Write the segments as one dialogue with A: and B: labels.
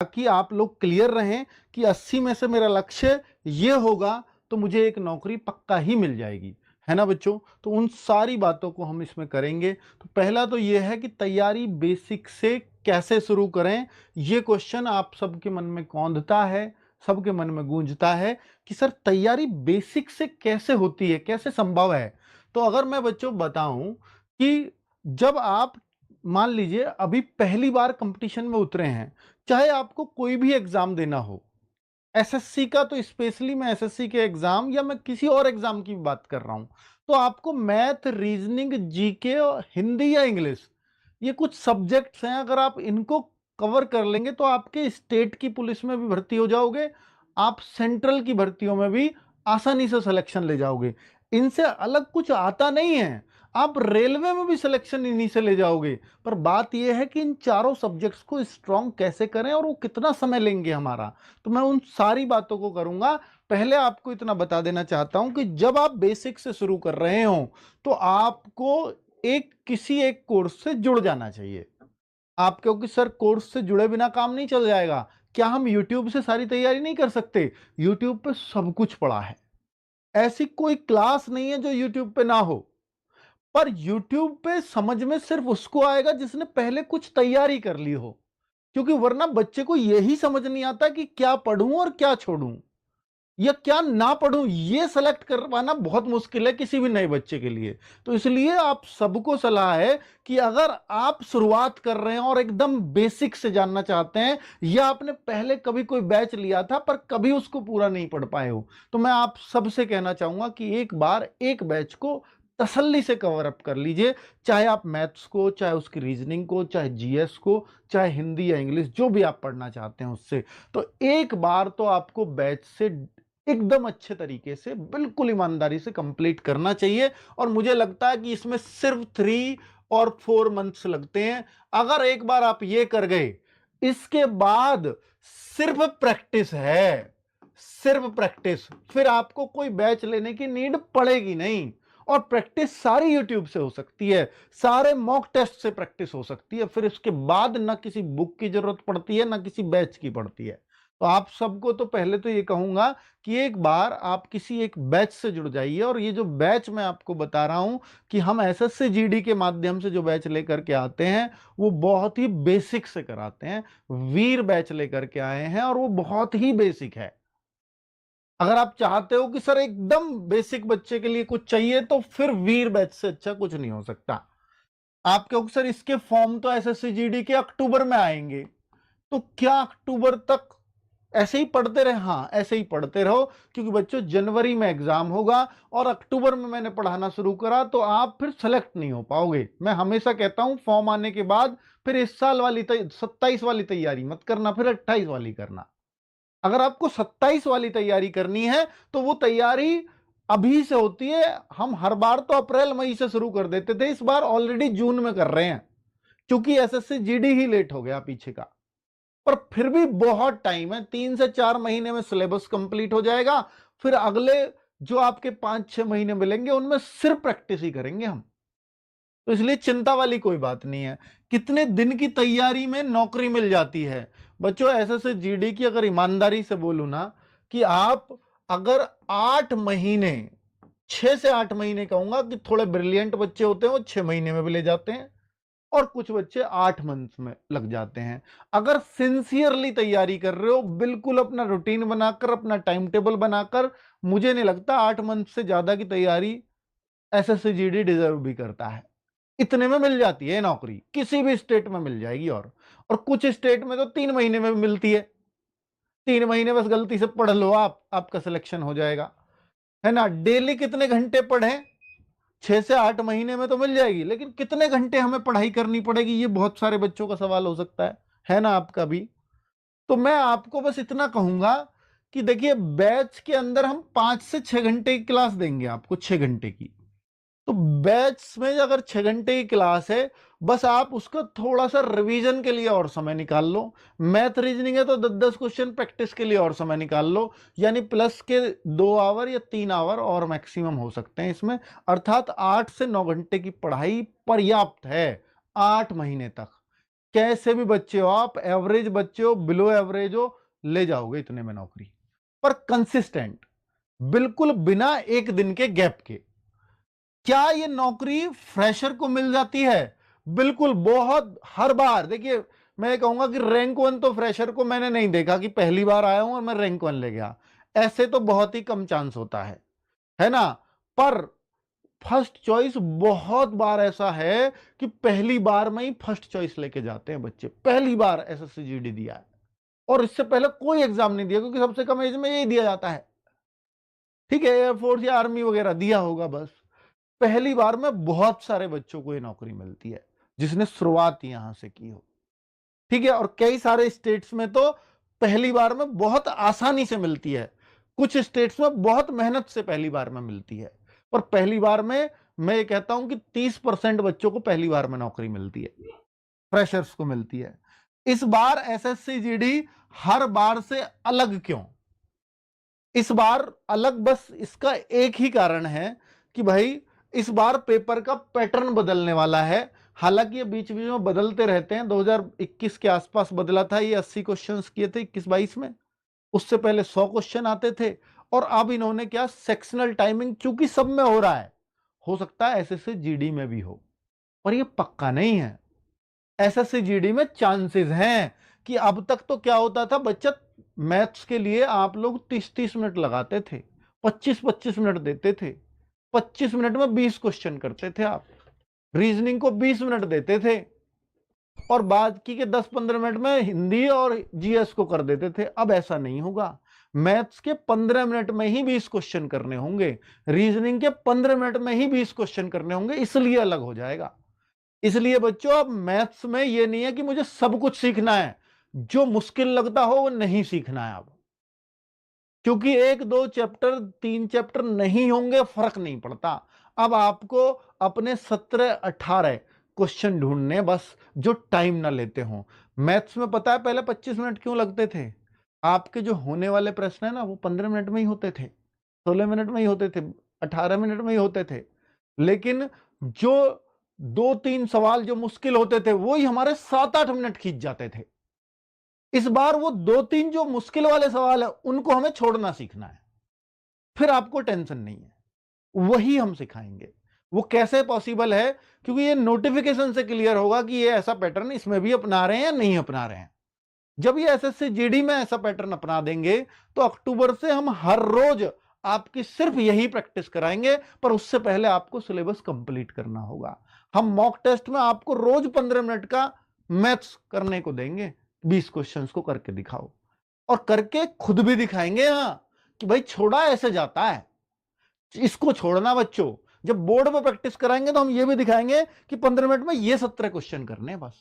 A: ताकि आप लोग क्लियर रहें कि 80 में से मेरा लक्ष्य ये होगा तो मुझे एक नौकरी पक्का ही मिल जाएगी, है ना बच्चों? तो उन सारी बातों को हम इसमें करेंगे। तो पहला तो ये है कि तैयारी बेसिक से कैसे शुरू करें? ये क्वेश्चन आप सबके मन में कौंधता है, सबके मन में गूंजता है कि सर तैयारी बेसिक से कैसे होती है, कैसे संभव है? तो अगर मैं बच्चों बताऊं कि जब आप मान लीजिए अभी पहली बार कंपटीशन में उतरे हैं, चाहे आपको कोई भी एग्जाम देना हो, एसएससी का तो स्पेशली मैं एसएससी के एग्जाम या मैं किसी और एग्जाम की भी बात कर रहा हूं, तो आपको मैथ, रीजनिंग, जीके और हिंदी या इंग्लिश, ये कुछ सब्जेक्ट्स हैं, अगर आप इनको कवर कर लेंगे तो आपके स्टेट की पुलिस में भी भर्ती हो जाओगे, आप सेंट्रल की भर्तियों में भी आसानी से सिलेक्शन ले जाओगे। इनसे अलग कुछ आता नहीं है, आप रेलवे में भी सिलेक्शन इन्हीं से ले जाओगे। पर बात यह है कि इन चारों सब्जेक्ट्स को स्ट्रॉन्ग कैसे करें और वो कितना समय लेंगे हमारा, तो मैं उन सारी बातों को करूंगा। पहले आपको इतना बता देना चाहता हूं कि जब आप बेसिक से शुरू कर रहे हो तो आपको किसी एक कोर्स से जुड़ जाना चाहिए। आप क्योंकि सर कोर्स से जुड़े बिना काम नहीं चल जाएगा, क्या हम यूट्यूब से सारी तैयारी नहीं कर सकते? यूट्यूब पे सब कुछ पड़ा है, ऐसी कोई क्लास नहीं है जो यूट्यूब पे ना हो। पर यूट्यूब पे समझ में सिर्फ उसको आएगा जिसने पहले कुछ तैयारी कर ली हो, क्योंकि वरना बच्चे को यही समझ नहीं आता कि क्या पढ़ूं और क्या छोड़ूं या क्या ना पढ़ूं, ये सेलेक्ट कर पाना बहुत मुश्किल है किसी भी नए बच्चे के लिए। तो इसलिए आप सबको सलाह है कि अगर आप शुरुआत कर रहे हैं और एकदम बेसिक से जानना चाहते हैं या आपने पहले कभी कोई बैच लिया था पर कभी उसको पूरा नहीं पढ़ पाए हो, तो मैं आप सबसे कहना चाहूंगा कि एक बार एक बैच को तसल्ली से कवर अप कर लीजिए। चाहे आप मैथ्स को, चाहे उसकी रीजनिंग को, चाहे जीएस को, चाहे हिंदी या इंग्लिश, जो भी आप पढ़ना चाहते हैं उससे, तो एक बार तो आपको बैच से एकदम अच्छे तरीके से बिल्कुल ईमानदारी से कंप्लीट करना चाहिए। और मुझे लगता है कि इसमें सिर्फ 3 और 4 मंथ्स लगते हैं। अगर एक बार आप ये कर गए, इसके बाद सिर्फ प्रैक्टिस है, सिर्फ प्रैक्टिस। फिर आपको कोई बैच लेने की नीड पड़ेगी नहीं। और प्रैक्टिस सारी यूट्यूब से हो सकती है, सारे मॉक टेस्ट से प्रैक्टिस हो सकती है। फिर इसके बाद ना किसी बुक की जरूरत पड़ती है, ना किसी बैच की पड़ती है। तो आप सबको तो पहले तो ये कहूंगा कि एक बार आप किसी एक बैच से जुड़ जाइए। और ये जो बैच मैं आपको बता रहा हूं कि हम एसएससी जीडी के माध्यम से जो बैच लेकर के आते हैं, वो बहुत ही बेसिक से कराते हैं। वीर बैच लेकर के आए हैं और वो बहुत ही बेसिक है। अगर आप चाहते हो कि सर एकदम बेसिक बच्चे के लिए कुछ चाहिए, तो फिर वीर बैच से अच्छा कुछ नहीं हो सकता। आप कहोगे सर इसके फॉर्म तो एसएससी जीडी के अक्टूबर में आएंगे, तो क्या अक्टूबर तक ऐसे ही पढ़ते रहे? हाँ, ऐसे ही पढ़ते रहो, क्योंकि बच्चों जनवरी में एग्जाम होगा और अक्टूबर में मैंने पढ़ाना शुरू करा तो आप फिर सेलेक्ट नहीं हो पाओगे। मैं हमेशा कहता हूं फॉर्म आने के बाद फिर इस साल वाली 27 वाली तैयारी मत करना, फिर 28 वाली करना। अगर आपको 27 वाली तैयारी करनी है तो वो तैयारी अभी से होती है। हम हर बार तो अप्रैल मई से शुरू कर देते थे, इस बार ऑलरेडी जून में कर रहे हैं, क्योंकि एसएससी जीडी ही लेट हो गया पीछे का। पर फिर भी बहुत टाइम है, 3 से 4 महीने में सिलेबस कंप्लीट हो जाएगा। फिर अगले जो आपके 5-6 महीने मिलेंगे उनमें सिर्फ प्रैक्टिस ही करेंगे हम। तो इसलिए चिंता वाली कोई बात नहीं है। कितने दिन की तैयारी में नौकरी मिल जाती है बच्चों? एसएससी जीडी की अगर ईमानदारी से बोलूं ना, कि आप अगर 8 महीने, 6 से 8 महीने कहूंगा कि थोड़े ब्रिलियंट बच्चे होते हैं वो 6 महीने में भी ले जाते हैं, और कुछ बच्चे 8 मंथ में लग जाते हैं। अगर सिंसियरली तैयारी कर रहे हो, बिल्कुल अपना रूटीन बनाकर, अपना टाइम टेबल बनाकर, मुझे नहीं लगता 8 मंथ से ज्यादा की तैयारी एसएससी जीडी डिजर्व भी करता है। इतने में मिल जाती है नौकरी, किसी भी स्टेट में मिल जाएगी। और कुछ स्टेट में तो 3 महीने में भी मिलती है। 3 महीने बस गलती से पढ़ लो आप, आपका सिलेक्शन हो जाएगा, है ना? डेली कितने घंटे पढ़ें? 6 से 8 महीने में तो मिल जाएगी, लेकिन कितने घंटे हमें पढ़ाई करनी पड़ेगी, ये बहुत सारे बच्चों का सवाल हो सकता है ना आपका भी? तो मैं आपको बस इतना कहूंगा कि देखिए, बैच के अंदर हम 5 से 6 घंटे की क्लास देंगे आपको, 6 घंटे की। तो बैच में अगर 6 घंटे की क्लास है, बस आप उसका थोड़ा सा रिवीजन के लिए और समय निकाल लो। मैथ रीजनिंग है तो 10-10 क्वेश्चन प्रैक्टिस के लिए और समय निकाल लो। यानी प्लस के 2 आवर या 3 आवर और मैक्सिमम हो सकते हैं इसमें। अर्थात 8 से 9 घंटे की पढ़ाई पर्याप्त है 8 महीने तक। कैसे भी बच्चे हो आप, एवरेज बच्चे हो, बिलो एवरेज हो, ले जाओगे इतने में नौकरी, पर कंसिस्टेंट, बिल्कुल बिना एक दिन के गैप के। क्या ये नौकरी फ्रेशर को मिल जाती है? बिल्कुल, बहुत, हर बार। देखिए, मैं ये कहूंगा कि रैंक वन तो फ्रेशर को मैंने नहीं देखा कि पहली बार आया हूं और मैं रैंक वन ले गया, ऐसे तो बहुत ही कम चांस होता है ना। पर फर्स्ट चॉइस बहुत बार ऐसा है कि पहली बार में ही फर्स्ट चॉइस लेके जाते हैं बच्चे, पहली बार एसएससी जीडी दिया है और इससे पहले कोई एग्जाम नहीं दिया, क्योंकि सबसे कम एज में यही दिया जाता है। ठीक है, एयरफोर्स या आर्मी वगैरह दिया होगा, बस पहली बार में बहुत सारे बच्चों को ये नौकरी मिलती है जिसने शुरुआत यहां से की हो। ठीक है, और कई सारे स्टेट्स में तो पहली बार में बहुत आसानी से मिलती है, कुछ स्टेट्स में बहुत मेहनत से पहली बार में मिलती है, पर पहली बार में मैं ये कहता हूं कि 30% बच्चों को पहली बार में नौकरी मिलती है, फ्रेशर्स को मिलती है। इस बार एसएससी जीडी हर बार से अलग क्यों? इस बार अलग बस इसका एक ही कारण है कि भाई इस बार पेपर का पैटर्न बदलने वाला है। हालांकि ये बीच बीच में बदलते रहते हैं, 2021 के आसपास बदला था, ये 80 क्वेश्चंस किए थे 21-22 में, उससे पहले 100 क्वेश्चन आते थे। और अब इन्होंने क्या, सेक्शनल टाइमिंग चूंकि सब में हो रहा है, हो सकता है एसएससी जीडी में भी हो, पर ये पक्का नहीं है। एसएससी जीडी में चांसेस हैं कि अब तक तो क्या होता था, बच्चा मैथ्स के लिए आप लोग 30-30 मिनट लगाते थे, 25-25 मिनट देते थे, 25 मिनट में 20 क्वेश्चन करते थे आप, रीजनिंग को 20 मिनट देते थे और बाकी के 10-15 मिनट में हिंदी और जीएस को कर देते थे। अब ऐसा नहीं होगा, मैथ्स के 15 मिनट में ही 20 क्वेश्चन करने होंगे, रीजनिंग के 15 मिनट में ही 20 क्वेश्चन करने होंगे, इसलिए अलग हो जाएगा। इसलिए बच्चों, अब मैथ्स में ये नहीं है कि मुझे सब कुछ सीखना है, जो मुश्किल लगता हो वो नहीं सीखना है अब, क्योंकि 1-2 चैप्टर 3 चैप्टर नहीं होंगे, फर्क नहीं पड़ता। अब आपको अपने 17-18 क्वेश्चन ढूंढने, बस जो टाइम ना लेते हो। मैथ्स में पता है पहले 25 मिनट क्यों लगते थे? आपके जो होने वाले प्रश्न है ना, वो 15 मिनट में ही होते थे, 16 मिनट में ही होते थे, 18 मिनट में ही होते थे। लेकिन जो 2-3 सवाल जो मुश्किल होते थे, वो ही हमारे 7-8 मिनट खींच जाते थे। इस बार वो 2-3 जो मुश्किल वाले सवाल है, उनको हमें छोड़ना सीखना है, फिर आपको टेंशन नहीं है, वही हम सिखाएंगे। वो कैसे पॉसिबल है? क्योंकि ये नोटिफिकेशन से क्लियर होगा कि ये ऐसा पैटर्न इसमें भी अपना रहे हैं या नहीं अपना रहे हैं। जब ये एसएससी जीडी में ऐसा पैटर्न अपना देंगे, तो अक्टूबर से हम हर रोज आपकी सिर्फ यही प्रैक्टिस कराएंगे, पर उससे पहले आपको सिलेबस कंप्लीट करना होगा। हम मॉक टेस्ट में आपको रोज 15 मिनट का मैथ्स करने को देंगे, 20 क्वेश्चंस को करके दिखाओ, और करके खुद भी दिखाएंगे यहां कि भाई छोड़ा ऐसे जाता है, इसको छोड़ना बच्चों। जब बोर्ड में प्रैक्टिस कराएंगे तो हम ये भी दिखाएंगे कि 15 मिनट में ये 17 क्वेश्चन करने हैं बस।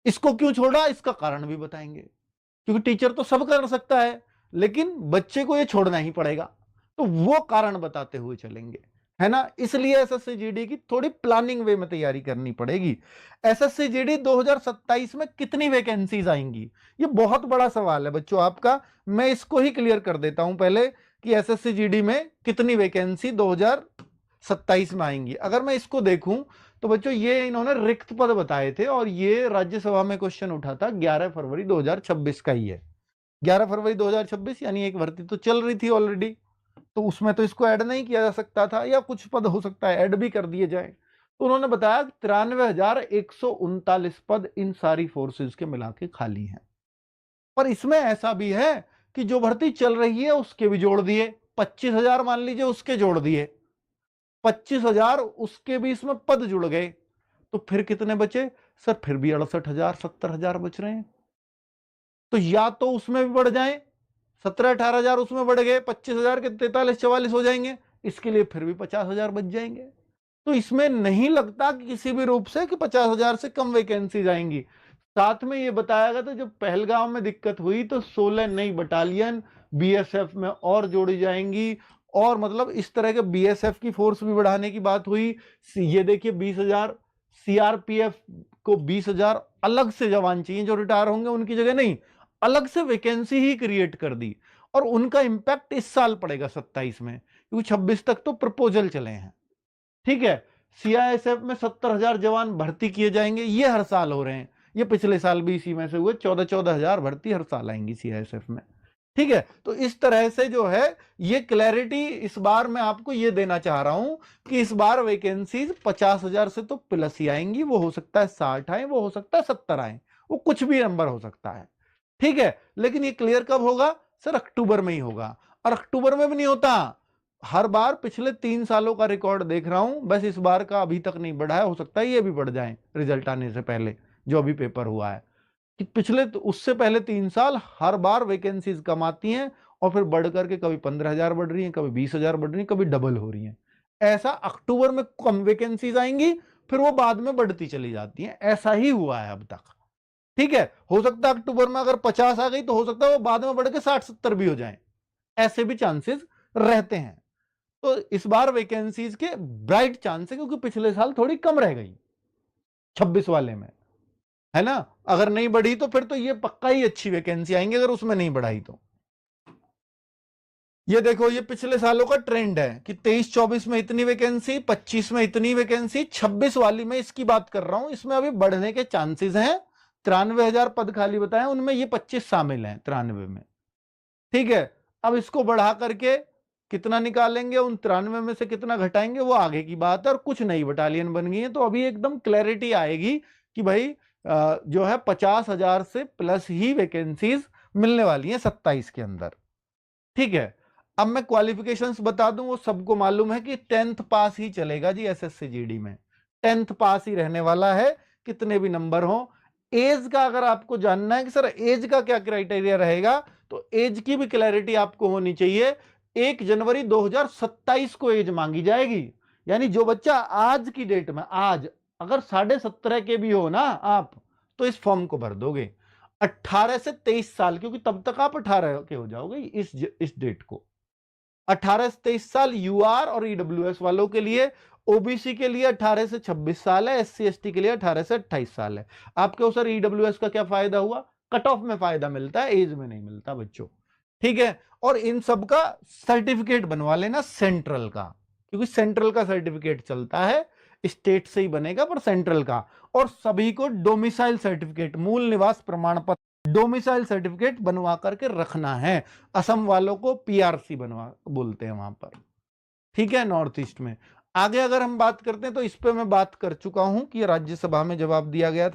A: इसको क्यों छोड़ा, इसका कारण भी बताएंगे, क्योंकि टीचर तो सब कर सकता है, लेकिन बच्चे को ये छोड़ना ही पड़ेगा, तो वो कारण बताते हुए चलेंगे, है ना। इसलिए एसएससी जीडी की थोड़ी प्लानिंग वे में तैयारी करनी पड़ेगी। एसएससी जीडी 2027 में कितनी वैकेंसीज आएंगी, ये बहुत बड़ा सवाल है बच्चों आपका। मैं इसको ही क्लियर कर देता हूं पहले कि एसएससी जीडी में कितनी वैकेंसी 2027 में आएंगी। अगर मैं इसको देखूं तो बच्चों, ये इन्होंने रिक्त पद बताए थे और ये राज्यसभा में क्वेश्चन उठा था 11 फरवरी 2026 का ही है। 11 फरवरी 2026 यानी एक भर्ती तो चल रही थी ऑलरेडी, तो उसमें तो इसको ऐड नहीं किया जा सकता था, या कुछ पद हो सकता है ऐड भी कर दिए जाए। तो उन्होंने बताया 93,139 पद इन सारी फोर्सेस के मिला के खाली हैं। पर इसमें ऐसा भी है कि जो भर्ती चल रही है उसके भी जोड़ दिए, 25,000 मान लीजिए उसके जोड़ दिए, 25,000 उसके भी इसमें पद जुड़ गए, तो फिर कितने बचे सर? फिर भी 68,000 70,000 बच रहे हैं। तो या तो उसमें भी बढ़ जाए, 17-18,000 उसमें बढ़ गए, 25,000 के 43-44 हो जाएंगे, इसके लिए फिर भी 50,000 बच जाएंगे। तो इसमें नहीं लगता कि किसी भी रूप से कि 50,000 से कम वैकेंसी आएंगी। साथ में ये बताया गया था जब पहलगांव में दिक्कत हुई तो 16 नई बटालियन बीएसएफ में और जोड़ी जाएंगी, और मतलब इस तरह के बीएसएफ की फोर्स भी बढ़ाने की बात हुई। ये देखिए 20,000 सीआरपीएफ को 20,000 अलग से जवान चाहिए जो रिटायर होंगे, उनकी जगह नहीं, अलग से वैकेंसी ही क्रिएट कर दी। और उनका इंपैक्ट इस साल पड़ेगा 27 में, क्योंकि 26 तक तो प्रपोजल चले हैं। ठीक है, सीआईएसएफ में 70,000 जवान भर्ती किए जाएंगे, ये हर साल हो रहे हैं, ये पिछले साल भी इसी में से हुए, 14,000 भर्ती हर साल आएंगी सीआईएसएफ में। ठीक है, तो इस तरह से जो है ये क्लैरिटी इस बार मैं आपको ये देना चाह रहा हूं कि इस बार वैकेंसीज 50,000 से तो प्लस ही आएंगी। वो हो सकता है 60 आए, वो हो सकता है 70 आए, वो कुछ भी नंबर हो सकता है। ठीक है, लेकिन ये क्लियर कब होगा सर? अक्टूबर में ही होगा। और अक्टूबर में भी नहीं होता, हर बार पिछले 3 सालों का रिकॉर्ड देख रहा हूं, बस इस बार का अभी तक नहीं बढ़ा है, हो सकता है ये भी बढ़ जाए रिजल्ट आने से पहले, जो अभी पेपर हुआ है कि पिछले तो उससे पहले 3 साल हर बार वैकेंसीज कम आती हैं और फिर बढ़ करके कभी 15,000 बढ़ रही हैं, कभी 20,000 बढ़ रही हैं, कभी डबल हो रही हैं। ऐसा अक्टूबर में कम वैकेंसीज आएंगी, फिर वो बाद में बढ़ती चली जाती हैं। ऐसा ही हुआ है अब तक। ठीक है, हो सकता है अक्टूबर में अगर 50 आ गई तो हो सकता है वो बाद में बढ़ के 60-70 भी हो जाए, ऐसे भी चांसेस रहते हैं। तो इस बार वैकेंसीज के ब्राइट चांस है, क्योंकि पिछले साल थोड़ी कम रह गई 26 वाले में, है ना? अगर नहीं बढ़ी तो फिर तो ये पक्का ही अच्छी वैकेंसी आएंगी, अगर उसमें नहीं बढ़ाई तो। ये देखो, ये पिछले सालों का ट्रेंड है कि 23-24 में इतनी वैकेंसी, 25 में इतनी वैकेंसी, 26 वाली में इसकी बात कर रहा हूं, इसमें अभी बढ़ने के चांसेस हैं। 93,000 पद खाली बताए, उनमें ये 25 शामिल हैं 93 में। ठीक है, अब इसको बढ़ा करके कितना निकालेंगे, उन 93 में से कितना घटाएंगे, वो आगे की बात है। और कुछ नई बटालियन बन गई है, तो अभी एकदम क्लैरिटी आएगी कि भाई जो है 50,000 से प्लस ही वैकेंसीज मिलने वाली हैं 27 के अंदर। ठीक है, अब मैं क्वालिफिकेशंस बता दूं, वो सबको मालूम है कि 10th पास ही चलेगा जी एसएससी जीडी में, 10th पास ही रहने वाला है, कितने भी नंबर हो। एज का अगर आपको जानना है कि सर एज का क्या क्राइटेरिया रहेगा, तो एज की भी क्लैरिटी आपको होनी चाहिए। 1 जनवरी 2027 को एज मांगी जाएगी, यानी जो बच्चा आज की डेट में, आज अगर 17.5 के भी हो ना आप, तो इस फॉर्म को भर दोगे। 18 से 23 साल, क्योंकि तब तक आप 18 के हो जाओगे इस डेट को। 18 से 23 साल यूआर और ईडब्ल्यूएस वालों के लिए, ओबीसी के लिए 18 से 26 साल है, एससी एसटी के लिए 18 से 28 साल है। आपके सर ईडब्ल्यूएस का क्या फायदा हुआ? कट ऑफ में फायदा मिलता है, एज में नहीं मिलता बच्चों। ठीक है, और इन सब का सर्टिफिकेट बनवा लेना सेंट्रल का, क्योंकि सेंट्रल का सर्टिफिकेट चलता है, स्टेट से ही बनेगा पर सेंट्रल का। और सभी को डोमिसाइल सर्टिफिकेट, मूल निवास प्रमाण पत्र, डोमिसाइल सर्टिफिकेट बनवा करके रखना है। असम वालों को पीआरसी बनवा बोलते हैं वहां पर। ठीक है, नॉर्थ ईस्ट में। आगे अगर हम बात करते हैं तो इस पे मैं बात कर चुका हूं कि राज्यसभा में जवाब दिया गया था।